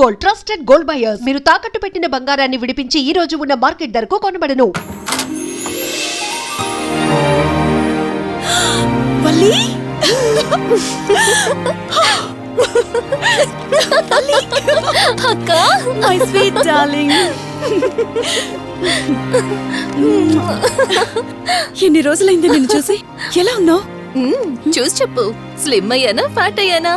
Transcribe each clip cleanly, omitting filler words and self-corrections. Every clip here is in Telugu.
Gold, trusted gold buyers. మీరు తాకట్టు పెట్టిన బంగారాన్ని విడిపించి ఈ రోజు ఉన్న మార్కెట్ ధరకు కొనబడను. వల్లి అక్క, మై స్వీట్ డార్లింగ్. ఎన్ని రోజులైంది నిన్ను చూసి. ఎలా ఉన్నావు? చూసి చెప్పు. స్లిమ్ అయ్యానా, ఫ్యాట్ అయ్యానా?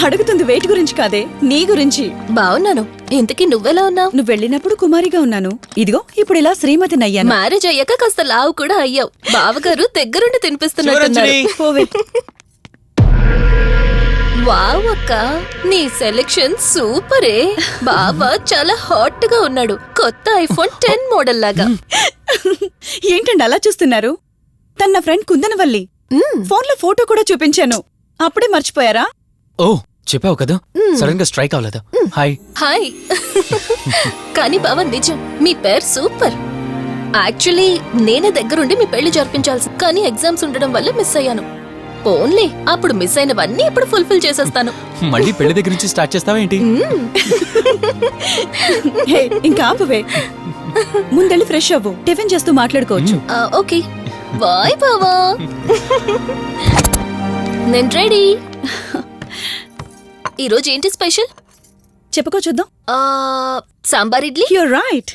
అడుగుతుంది వెయిట్ గురించి కాదే, నీ గురించి. బాగున్నాను. ఇంతకీ నువ్వెలా ఉన్నావు? నువ్వు వెళ్ళినప్పుడు కుమారిగా ఉన్నాను, ఇదిగో ఇప్పుడు ఇలా శ్రీమతిని అయ్యాను. మ్యారేజ్ అయ్యాక కాస్త లావు కూడా అయ్యావు. బావగారు దగ్గరుండి తినిపిస్తున్నట్టున్నారు. వావ్ అక్క, నీ సెలెక్షన్ సూపరే. బావ చాలా హాట్ గా ఉన్నాడు, కొత్త ఐఫోన్ 10 మోడల్ లాగా. ఏంటండి అలా చూస్తున్నారు? తన నా ఫ్రెండ్ కుందనవల్లి. ఫోన్ లో ఫోటో కూడా చూపించాను, అప్పుడే మర్చిపోయారా? ఓ చెప్పావు కదా, సడన్ గా స్ట్రైక్ అవ్వలేదు. Hi hi. కానీ బావ నిజం, మీ పేరు సూపర్. యాక్చువల్లీ నేనే దగ్గరుండి మీ పెళ్లి జరిపించాల్సి, కానీ ఎగ్జామ్స్ ఉండడం వల్ల మిస్ అయ్యాను. ఓన్లీ అప్పుడు మిస్ అయినవన్నీ ఇప్పుడు ఫుల్ఫిల్ చేసేస్తాను. మళ్ళీ పెళ్లి దగ్గర నుంచి స్టార్ట్ చేస్తావా ఏంటి? ఇంకా ఆపువే, ముందెళ్ళి ఫ్రెష్ అవ్వు, టిఫిన్ చేస్తూ మాట్లాడుకోవచ్చు. ఓకే బాయ్ బావా. నేను రెడీ. ఈరోజు ఏంటి స్పెషల్ చెప్పుకో చూద్దాం. సాంబార్ ఇడ్లీ. You're right.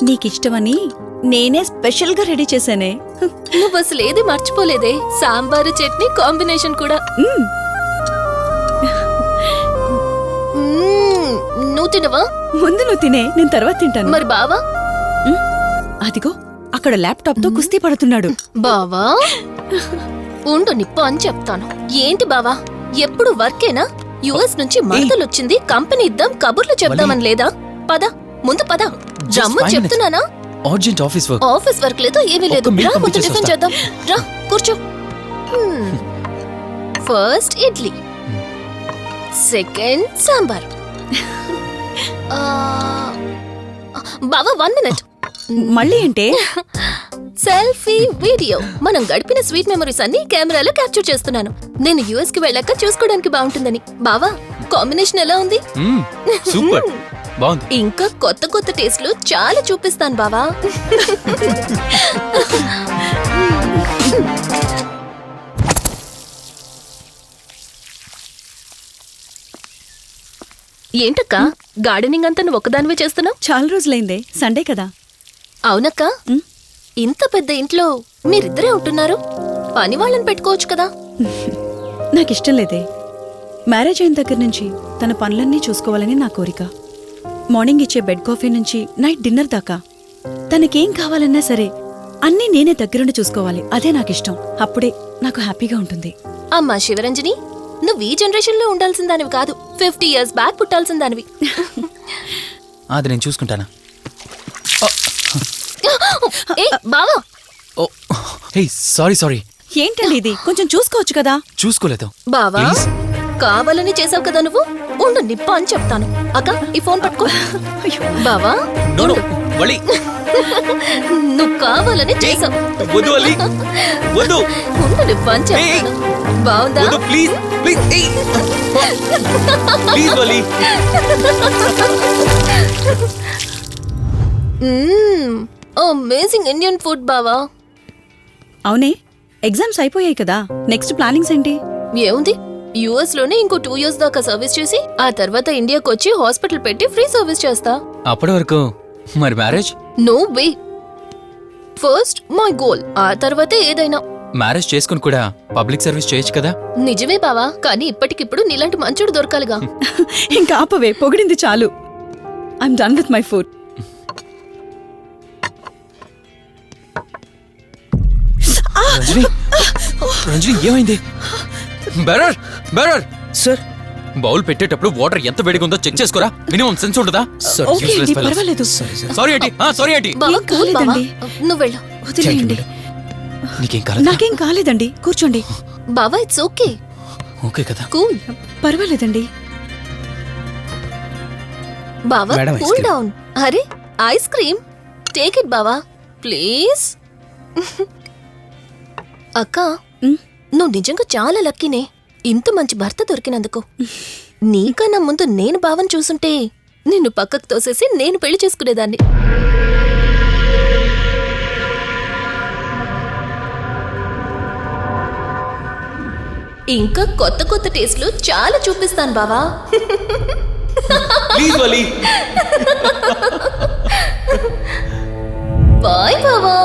నీకిష్టమని నేనే స్పెషల్ గా రెడీ చేశానే. నువ్వు అసలు ఏది మర్చిపోలేదే, సాంబారు చట్నీ కాంబినేషన్ కూడా. నువ్వు తినవా? ముందు నువ్వు తినే, నేను తర్వాత తింటాను. మరి బావా? అదిగో అక్కడ ల్యాప్టాప్ తో కుస్తీ పడుతున్నాడు. బావా ఉండు, నిప్పు అని చెప్తాను. ఏంటి బావా, ఎప్పుడు వర్కేనా? యుఎస్ నుంచి మరదలొచ్చింది, కంపెనీ ఇద్దాం, కబుర్లు చెప్దామని లేదా? పద ముందు పద. రమ్ము చెప్తున్నానా? Urgent office work. Office work లేదు, ఏమీ లేదు. రా ముందు టిఫిన్ చేద్దాం. రా కూర్చో. First idli, second sambar. బావా 1 మినిట్. మళ్ళీ అంటే? Selfie video. మనం గడిపిన స్వీట్ మెమరీస్ అన్ని కెమెరాలో క్యాప్చర్ చేస్తున్నాను. నేను యుఎస్ కి వెళ్ళాక చూసుకోవడానికి బాగుంటుందని. బావా కాంబినేషన్ ఎలా ఉంది? సూపర్ బాగుంది. ఇంకా కొత్త కొత్త టేస్ట్లు చాలా చూపిస్తాను బావా. ఏంటక్క, గార్డెనింగ్ అంతా నువ్వు ఒక్కదానివే చేస్తున్నావు? చాలా రోజులైందే, సండే కదా. అవునక్క, ఇంత పెద్ద ఇంట్లో మీరిద్దరే ఉంటున్నారు, పని వాళ్ళని పెట్టుకోవచ్చు కదా. నాకిష్టం లేదే. మ్యారేజ్ అయిన దగ్గర నుంచి తన పనులన్నీ చూసుకోవాలని నా కోరిక. మార్నింగ్ ఇచ్చే బెడ్ కాఫీ నుంచి నైట్ డిన్నర్ దాకా తనకేం కావాలన్నా సరే అన్నీ నేనే దగ్గరుండి చూసుకోవాలి. అదే నాకిష్టం. అప్పుడే నాకు హ్యాపీగా ఉంటుంది. అమ్మా శివరంజని, నువ్వు ఈ జనరేషన్ లో ఉండాల్సిన దానివి కాదు, 50 years బ్యాక్ పుట్టాల్సిన దానివి. అది నేను చూసుకుంటానా? బావా. సారీ. ఏంటండి ఇది, కొంచెం చూసుకోవచ్చు కదా. చూసుకోలేదు బావా, కావాలని చేసావు కదా నువ్వు. ఉండు నిప్ప అని చెప్తాను. అక్క ఈ ఫోన్ పట్టుకో. బావా నువ్వు కావాలని చేసావు. ఉండు నిప్ప అని చెప్తాను. బావుందా? అమేజింగ్ ఇండియన్ ఫుడ్ బావా. అవునే, ఎగ్జామ్స్ అయిపోయాయి కదా, నెక్స్ట్ ప్లానింగ్స్ ఏంటి? ఏముంది, యుఎస్ లోనే ఇంకో 2 years దాకా సర్వీస్ చేసి ఆ తర్వాత ఇండియాకి వచ్చి హాస్పిటల్ పెట్టి ఫ్రీ సర్వీస్ చేస్తా. అప్పటి వరకు మరి marriage? No way. First my goal, ఆ తర్వాతే ఏదైనా. మ్యారేజ్ చేసుకుని కూడా పబ్లిక్ సర్వీస్ చేయొచ్చు కదా. నిజమే బావా, కానీ ఇప్పటికిప్పుడు నీలాంటి మంచోడు దొరకాలిగా. ఇంకా ఆపవే, పొగిడింది చాలు. I'm done with my food. Ranjani ఏమైంది? బెరర్ సార్, బౌల్ పెట్టేటప్పుడు వాటర్ ఎంత వేడిగా ఉందో చెక్ చేసుకోరా. మినిమం సెన్స్ ఉంటుందా? పర్వాలేదు. Sorry aunty. బావా, ఏం కాలేదండి. నువ్వు వెళ్ళు. వదిలేయండి. నాకేం కాలేదండి, కూర్చోండి. బావా ఇట్స్ ఓకే. ఓకే కదా, కూల్. పర్వాలేదండి. బావా కూల్ డౌన్. అరే ఐస్ క్రీమ్, టేక్ ఇట్ బావా ప్లీజ్. అక్క, నువ్వు నిజంగా చాలా లక్కీనే, ఇంత మంచి భర్త దొరికినందుకు. నీకన్నా ముందు నేను బావని చూసుంటే నిన్ను పక్కకు తోసేసి నేను పెళ్లి చేసుకునేదాన్ని. ఇంకా కొత్త కొత్త టేస్ట్లు చాలా చూపిస్తాను బావా. Please Vali. బాయ్ బావా.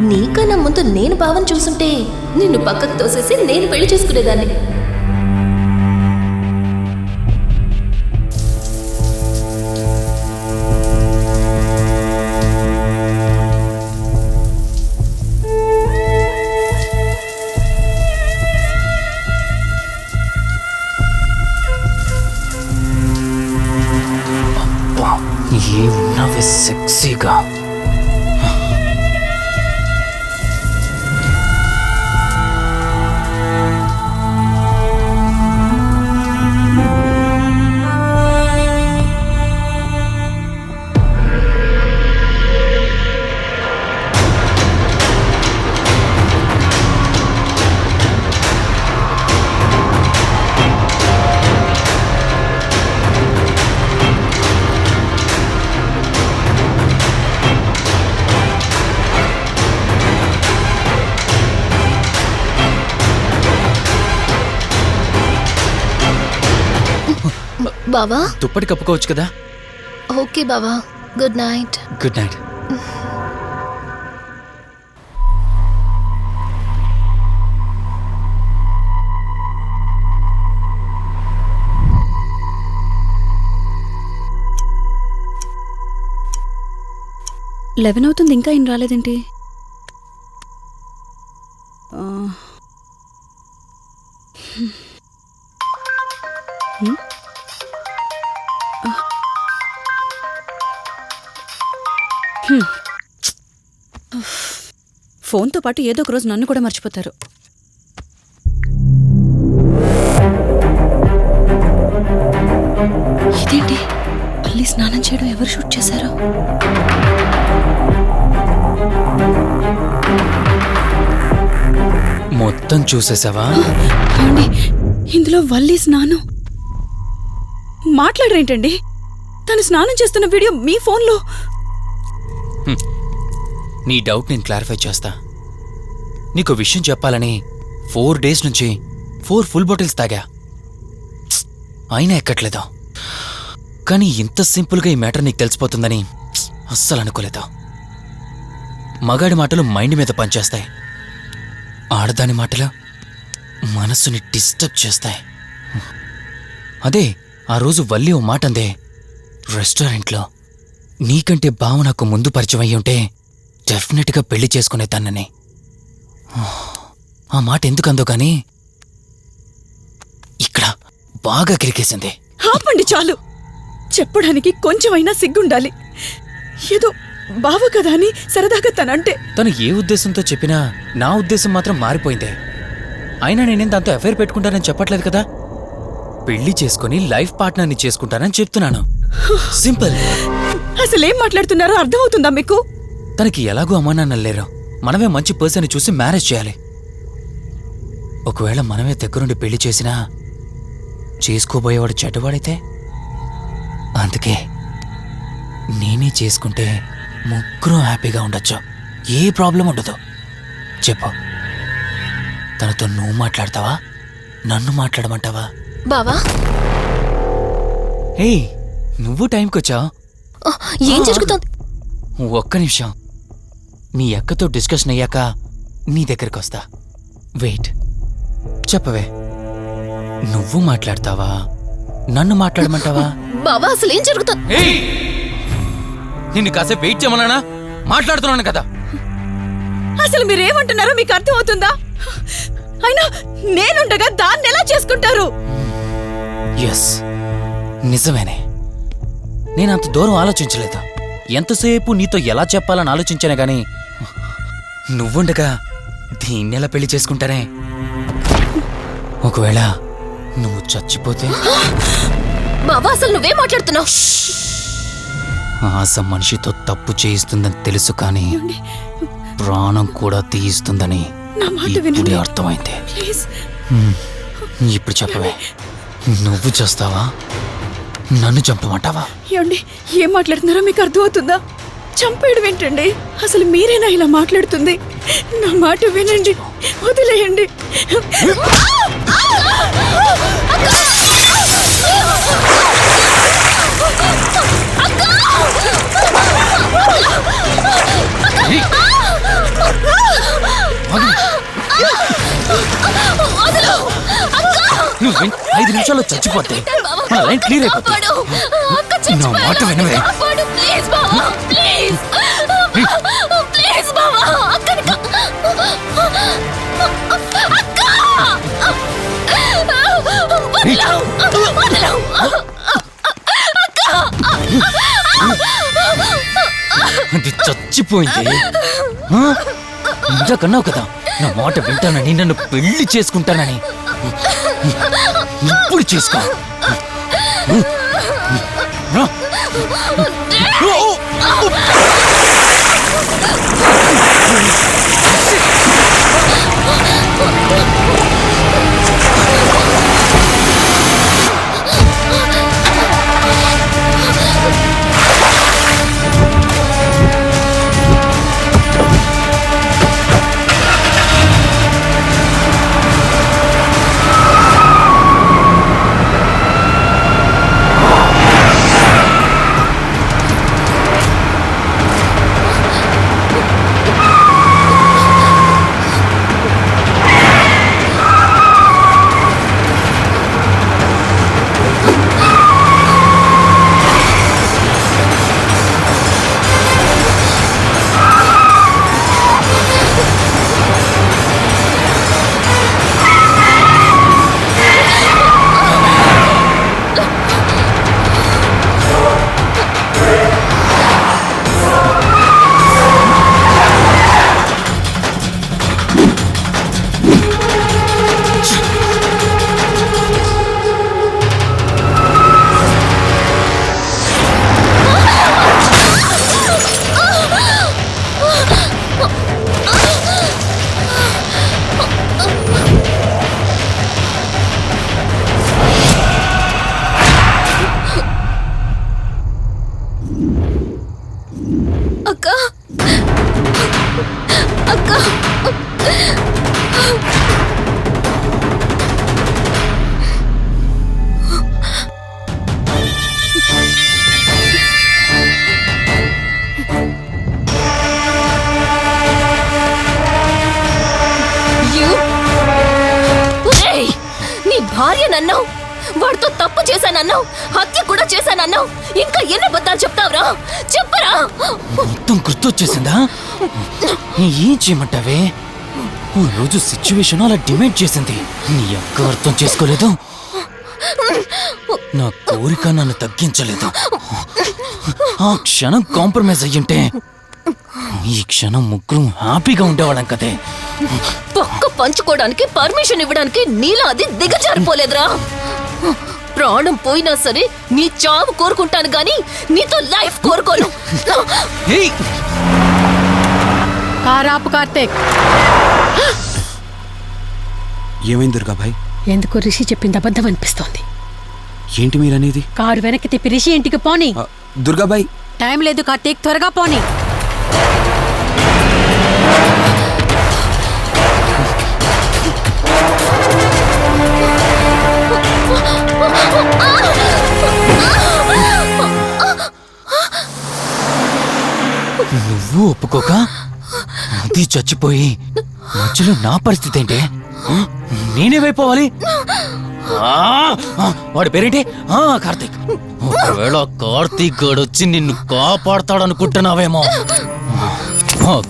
నీకన్నా ముందు నేను బావని చూసుంటే నిన్ను పక్కకు తోసేసి నేను పెళ్లి చేసుకునేదాన్ని. ఏమున్నావే సెక్సీగా. బావా దుప్పటి కప్పుకోవచ్చు కదా. ఓకే బావా, good night. Good night. Eleven అవుతుంది, ఇంకా ఏం రాలేదేంటి? ఫోన్తో పాటు ఏదో ఒక రోజు నన్ను కూడా మర్చిపోతారు. ఇదేంటి, మళ్ళీ స్నానం చేయడం ఎవరు షూట్ చేశారు? మొత్తం చూసేసావా? ఏమండి, ఇందులో వల్లి స్నానం మాట్లాడరేంటండి? తను స్నానం చేస్తున్న వీడియో మీ ఫోన్లో. నీ డౌట్ నేను క్లారిఫై చేస్తా. నీకు విషయం చెప్పాలని 4 days నుంచి 4 full బాటిల్స్ తాగా, అయినా ఎక్కట్లేదు. కానీ ఇంత సింపుల్గా ఈ మ్యాటర్ నీకు తెలిసిపోతుందని అస్సలు అనుకోలేదు. మగాడి మాటలు మైండ్ మీద పనిచేస్తాయి, ఆడదాని మాటలు మనస్సుని డిస్టర్బ్ చేస్తాయి. అదే ఆ రోజు వల్లి ఓ మాట అందే రెస్టారెంట్లో, నీకంటే బావ నాకు ముందు పరిచయం అయ్యి ఉంటే డెఫినెట్గా పెళ్లి చేసుకునేదాన్నని. ఆ మాట ఎందుకందో కానీ ఇక్కడ బాగా కిరికేసింది. ఆపండి చాలు, చెప్పడానికి కొంచెమైనా సిగ్గుండాలి. ఏదో బావ కదా అని సరదాగా తనంటే. తను ఏ ఉద్దేశంతో చెప్పినా నా ఉద్దేశం మాత్రం మారిపోయిందే. అయినా నేనేం దాంతో అఫైర్ పెట్టుకుంటానని చెప్పట్లేదు కదా. పెళ్లి చేసుకుని లైఫ్ పార్ట్నర్ని చేసుకుంటానని చెప్తున్నాను. సింపుల్. అసలేం మాట్లాడుతున్నారో అర్థమవుతుందా మీకు? తనకి ఎలాగో అమ్మానాన్నలు లేరు, మనమే మంచి పర్సన్ని చూసి మ్యారేజ్ చేయాలి. ఒకవేళ మనమే దగ్గరుండి పెళ్లి చేసినా చేసుకోబోయేవాడు చెడ్డవాడైతే, అందుకే నేనే చేసుకుంటే ముగ్గురం హ్యాపీగా ఉండొచ్చు, ఏ ప్రాబ్లం ఉండదు. చెప్పు, తనతో నువ్వు మాట్లాడతావా, నన్ను మాట్లాడమంటావా? బావా హే, నువ్వు టైంకొచ్చావు. ఏం జరుగుతోంది? ఒక్క నిమిషం, మీ అక్కతో డిస్కషన్ అయ్యాక నీ దగ్గరికి వస్తా. వెయిట్, చెప్పవే, నువ్వు మాట్లాడతావా, నన్ను మాట్లాడమంటావా? బావా అసలు ఏం జరుగుతోంది? నిన్ను కాసేపు వెయిట్ చేయమన్నానా? మాట్లాడుతున్నాను కదా. అసలు మీరేమంటున్నారో మీకు అర్థమవుతుందా? అయినా నేనుండగా దాన్ని ఎలా చేసుకుంటారు? ఎస్, నిజమేనే. నేనంత దూరం ఆలోచించలేదు. ఎంతసేపు నీతో ఎలా చెప్పాలని ఆలోచించానే గాని, నువ్వుండగా దీన్నెలా పెళ్లి చేసుకుంటానే? ఒకవేళ నువ్వు చచ్చిపోతే? బావా అసలు నువ్వేం మాట్లాడుతున్నావు? ఆశ మనిషితో తప్పు చేయిస్తుందని తెలుసు, కానీ ప్రాణం కూడా తీయిస్తుందని నా మాట ఇప్పుడే వినండి అర్థమైంది. ప్లీజ్. ఇప్పుడు చెప్పవే, నువ్వు చేస్తావా, నన్ను చంపమంటావా? ఏమండి, ఏం మాట్లాడుతున్నారో మీకు అర్థమవుతుందా? చంపేయడం ఏంటండి? అసలు మీరేనా ఇలా మాట్లాడుతుంది? నా మాట వినండి, వదిలేయండి. నువ్వు 5 నిమిషాల్లో చచ్చిపోతే నా లైన్ క్లియర్ అయిపోతుంది. నా మాట వినవే. అది చచ్చిపోయింది. ఇందాకన్నావు కదా నా మాట వింటానని, నన్ను పెళ్లి చేసుకుంటానని. ఇప్పుడు చేసుకో. అక్క అక్క నీ భార్య నన్ను వాడితో తప్పు చేశానన్నావు, హత్య కూడా చేశానన్నావు. ఇంకా ఎన్ని అబద్ధాలు చెప్తావురా? చెప్పరా? మొత్తం గుర్తొచ్చేసిందా? ఏం చేయమంటావే? ఓ రోజు సిచ్యువేషన్ అలా డిమాండ్ చేసింది. నీ అక్క అర్థం చేసుకోలేదు, నా కోరిక నన్ను తగ్గించలేదు. ఆ క్షణం కాంప్రమైజ్ అయ్యుంటే ఈ క్షణం ముగ్గురు హ్యాపీగా ఉండేవాళ్ళం కదే. పక్క పంచుకోవడానికి పర్మిషన్ ఇవ్వడానికి నీలా అది దిగజారిపోలేదురా. ప్రాణం పోయినా సరే నీ చావు కోరుకుంటాను గాని నీతో లైఫ్ కోరుకోను. కారాపు కార్తీక్, ఏమైంది దుర్గాబాయ్? ఎందుకు రిషి చెప్పింది అబద్ధం అనిపిస్తోంది. ఏంటి మీరనేది? కారు వెనక్కి తిప్పి రిషి ఇంటికి పోని. దుర్గాబాయ్, టైం లేదు కార్తీక్, త్వరగా పోని. నువ్వు ఒప్పుకోక అది చచ్చిపోయి మధ్యలో నా పరిస్థితి ఏంటి? నేనేమైపోవాలి? వాడి పేరేంటి? కార్తీక్. ఒకవేళ కార్తీక్ గడు వచ్చి నిన్ను కాపాడతాడనుకుంటున్నావేమో.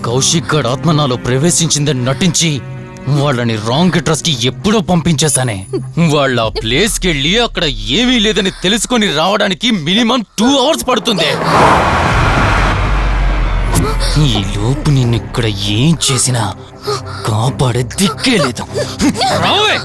కౌశిక్ గడ్ ఆత్మ నాలో ప్రవేశించిందని నటించి వాళ్ళని రాంగ్ అడ్రస్ కి ఎప్పుడో పంపించేశానే. వాళ్ళ ప్లేస్ కి వెళ్ళి అక్కడ ఏమీ లేదని తెలుసుకొని రావడానికి మినిమం 2 hours పడుతుంది. ఈ లోపు నిన్నిక్కడ ఏం చేసినా కాపాడే దిక్కే లేదు. రావే!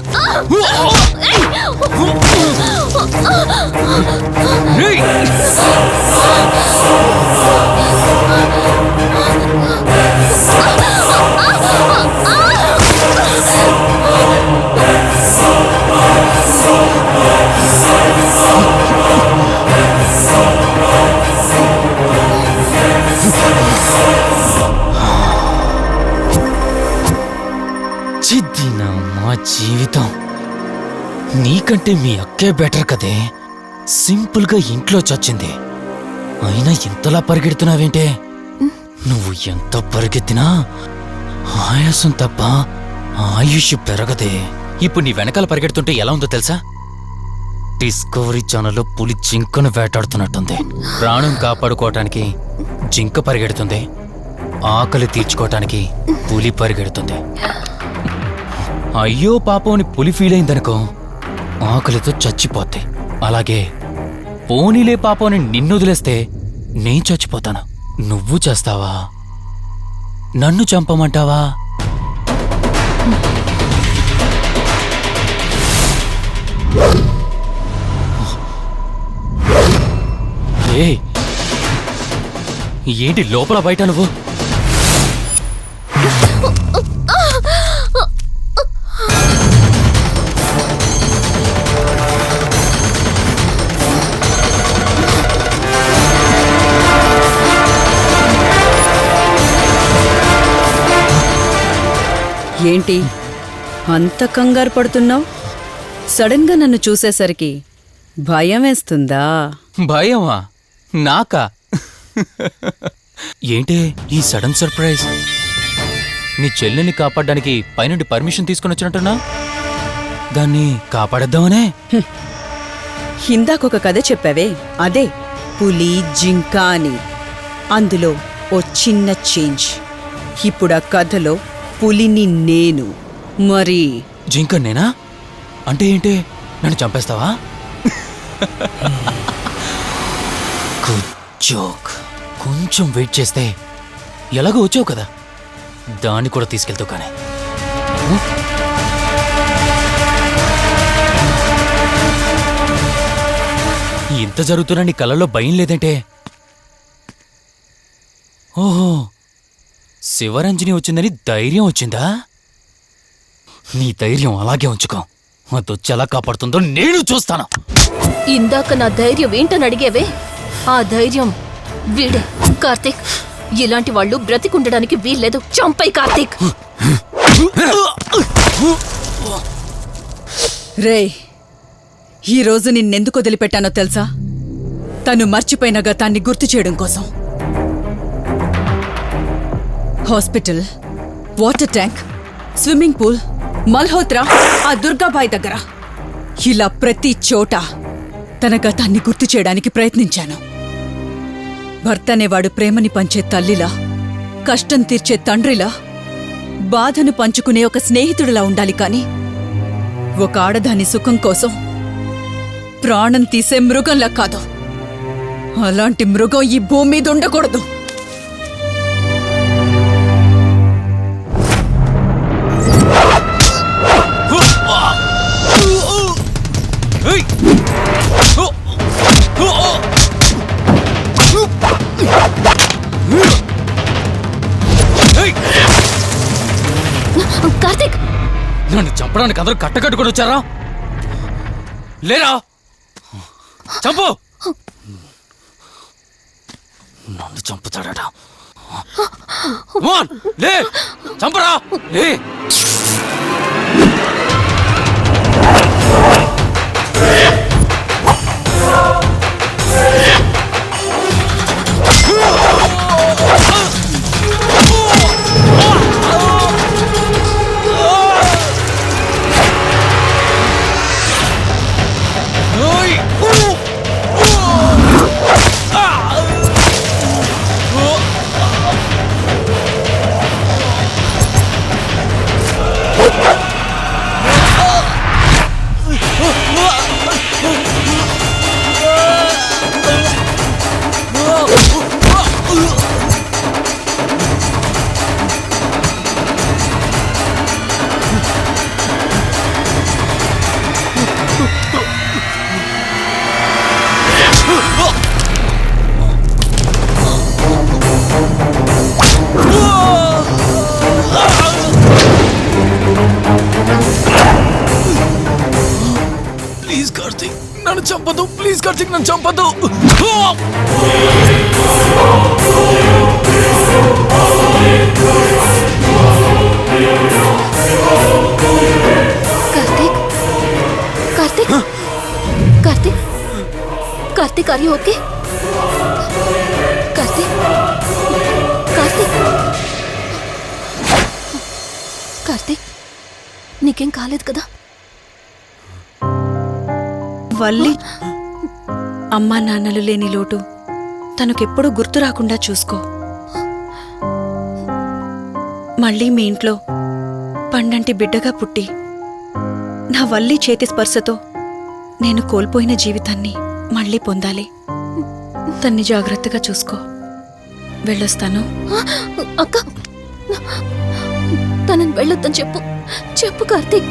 జీవితం నీకంటే మీ అక్కే బెటర్ కదే. సింపుల్గా ఇంట్లో చచ్చింది, అయినా ఇంతలా పరిగెడుతున్నావేంటే? నువ్వు ఎంత పరిగెత్తినా ఆయాసం తప్ప ఆయుష్ పెరగదే. ఇప్పుడు నీ వెనకాల పరిగెడుతుంటే ఎలా ఉందో తెలుసా? డిస్కవరీ ఛానల్లో పులి జింకను వేటాడుతున్నట్టుంది. ప్రాణం కాపాడుకోవటానికి జింక పరిగెడుతుంది, ఆకలి తీర్చుకోవటానికి పులి పరిగెడుతుంది. అయ్యో పాపం అని పులి ఫీల్ అయిందనుకో, ఆకలితో చచ్చిపోద్ది. అలాగే పోనీలే పాపం అని నిన్ను వదిలేస్తే నేను చచ్చిపోతాను. నువ్వు చేస్తావా? నన్ను చంపమంటావా? ఏయ్, ఏంటి లోపల బయట నువ్వు? ఏంటి అంత కంగారు పడుతున్నావు? సడన్ గా నన్ను చూసేసరికి భయం వేస్తుందా? భయమా? నాకా? ఏంటే ఈ సడన్ సర్ప్రైజ్? నీ చెల్లెల్ని కాపాడడానికి పైనుండి పర్మిషన్ తీసుకుని వచ్చినట్టున్నా? దాన్ని కాపాడేద్దామనే? ఇందాకొక కథ చెప్పావే, అదే పులి జింక అని. అందులో ఓ చిన్న చేంజ్. ఇప్పుడు ఆ కథలో పులిని నేను. మరి జింక నేనా? అంటే ఏంటి, నన్ను చంపేస్తావా? Good joke. కొంచెం వెయిట్ చేస్తే ఎలాగో వచ్చావు కదా, దాన్ని కూడా తీసుకెళ్తావు. కానీ ఇంత జరుగుతున్నా నీ కళ్ళల్లో భయం లేదంటే? ఓహో, శివరంజని వచ్చిందని ధైర్యం వచ్చిందా? నీ ధైర్యం అలాగే ఉంచుకో. అదొచ్చి ఎలా కాపాడుతుందో నేను చూస్తాను. ఇందాక నా ధైర్యం ఏంటని అడిగేవే, ఆ ధైర్యం వీడే. కార్తీక్, ఇలాంటి వాళ్ళు బ్రతికుండడానికి వీల్లేదు. చంపై కార్తీక్. రేయ్, ఈరోజు నిన్నెందుకు వదిలిపెట్టానో తెలుసా? తను మర్చిపోయిన గతాన్ని గుర్తు చేయడం కోసం. Hospital, water tank, swimming pool, Malhotra, ఆ దుర్గాబాయ్ దగ్గర, ఇలా ప్రతి చోట తన గతాన్ని గుర్తు చేయడానికి ప్రయత్నించాను. భర్త అనేవాడు ప్రేమని పంచే తల్లిలా, కష్టం తీర్చే తండ్రిలా, బాధను పంచుకునే ఒక స్నేహితుడిలా ఉండాలి. కాని ఒక ఆడదాని సుఖం కోసం ప్రాణం తీసే మృగంలా కాదు. అలాంటి మృగం ఈ భూమి మీద ఉండకూడదు. కార్తీక్, నన్ను చంపడానికి అందరూ కట్టకట్టుకొని వచ్చారా? లేరా? చంపు! నన్ను చంపుతాడట. లే, చంపరా, లే. ప్లీజ్ కార్తీక్, నన్ను చంపదు. ప్లీజ్ కార్తీక్, నన్ను చంపదు. Karthik, Karthik are you okay? Karthik Karthik Karthik నీకేం కాలేదు కదా? వల్లి, అమ్మా నాన్నలు లేని లోటు తనకెప్పుడూ గుర్తు రాకుండా చూసుకో. మళ్ళీ మీ ఇంట్లో పండంటి బిడ్డగా పుట్టి నా వల్లి చేతి స్పర్శతో నేను కోల్పోయిన జీవితాన్ని మళ్ళీ పొందాలి. తన్ని జాగ్రత్తగా చూసుకో. వెళ్ళొస్తాను. అక్క, తనని వెళ్ళొద్దని చెప్పు. చెప్పు కార్తీక్.